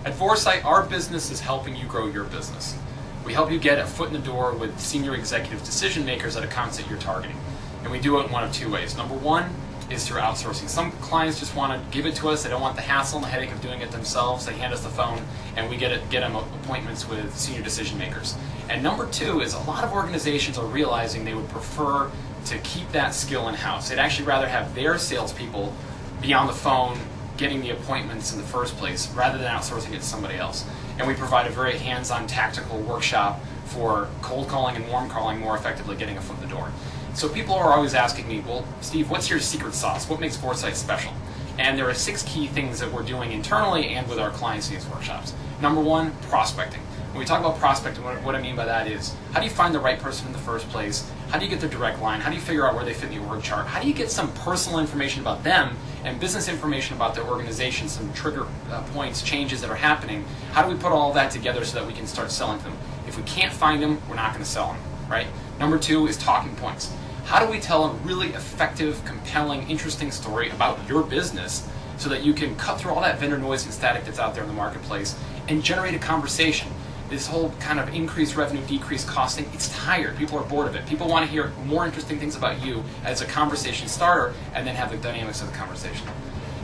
At Vorsight, our business is helping you grow your business. We help you get a foot in the door with senior executive decision makers at accounts that you're targeting. And we do it in one of two ways. Number one is through outsourcing. Some clients just want to give it to us. They don't want the hassle and the headache of doing it themselves. They hand us the phone and we get them appointments with senior decision makers. And number two is a lot of organizations are realizing they would prefer to keep that skill in-house. They'd actually rather have their salespeople be on the phone getting the appointments in the first place rather than outsourcing it to somebody else. And we provide a very hands-on tactical workshop for cold calling and warm calling more effectively getting a foot in the door. So people are always asking me, well, Steve, what's your secret sauce? What makes Vorsight special? And there are 6 key things that we're doing internally and with our clients in these workshops. Number one, prospecting. When we talk about prospecting, what I mean by that is, how do you find the right person in the first place? How do you get their direct line? How do you figure out where they fit in the org chart? How do you get some personal information about them and business information about their organization, some trigger points, changes that are happening? How do we put all that together so that we can start selling to them? If we can't find them, we're not going to sell them, right? Number 2 is talking points. How do we tell a really effective, compelling, interesting story about your business so that you can cut through all that vendor noise and static that's out there in the marketplace and generate a conversation? This whole kind of increased revenue, decreased costing, it's tired. People are bored of it. People want to hear more interesting things about you as a conversation starter and then have the dynamics of the conversation.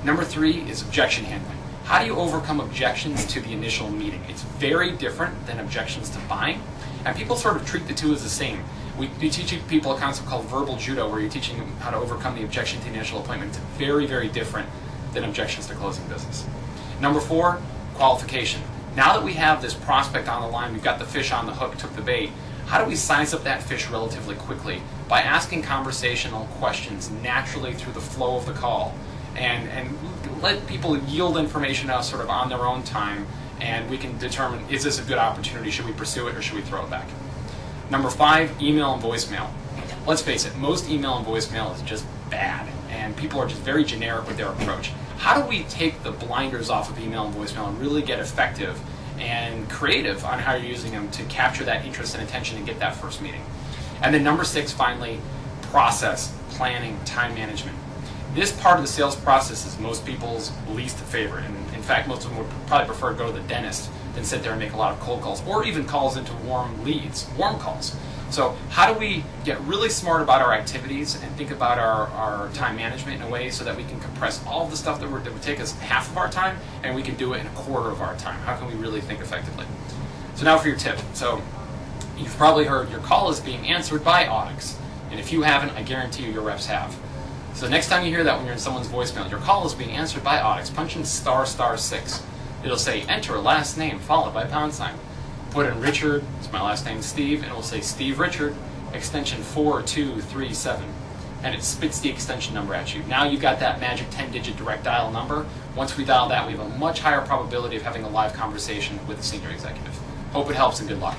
Number 3 is objection handling. How do you overcome objections to the initial meeting? It's very different than objections to buying, and people sort of treat the two as the same. We teach people a concept called verbal judo, where you're teaching them how to overcome the objection to the initial appointment. It's very, very different than objections to closing business. Number 4, qualification. Now that we have this prospect on the line, we've got the fish on the hook, took the bait, how do we size up that fish relatively quickly? By asking conversational questions naturally through the flow of the call and let people yield information out sort of on their own time, and we can determine, is this a good opportunity? Should we pursue it or should we throw it back? Number 5, email and voicemail. Let's face it, most email and voicemail is just bad, and people are just very generic with their approach. How do we take the blinders off of email and voicemail and really get effective and creative on how you're using them to capture that interest and attention and get that first meeting? And then number 6, finally, process, planning, time management. This part of the sales process is most people's least favorite, and in fact, most of them would probably prefer to go to the dentist than sit there and make a lot of cold calls, or even calls into warm leads, warm calls. So how do we get really smart about our activities and think about our time management in a way so that we can compress all of the stuff that would take us half of our time, and we can do it in a quarter of our time? How can we really think effectively? So now for your tip. So you've probably heard your call is being answered by Audix, and if you haven't, I guarantee you your reps have. So next time you hear that when you're in someone's voicemail, your call is being answered by Audix, punch in **6. It'll say enter last name followed by #. Put in Richard, it's my last name Steve, and it will say Steve Richard, extension 4237. And it spits the extension number at you. Now you've got that magic 10-digit direct dial number. Once we dial that, we have a much higher probability of having a live conversation with a senior executive. Hope it helps and good luck.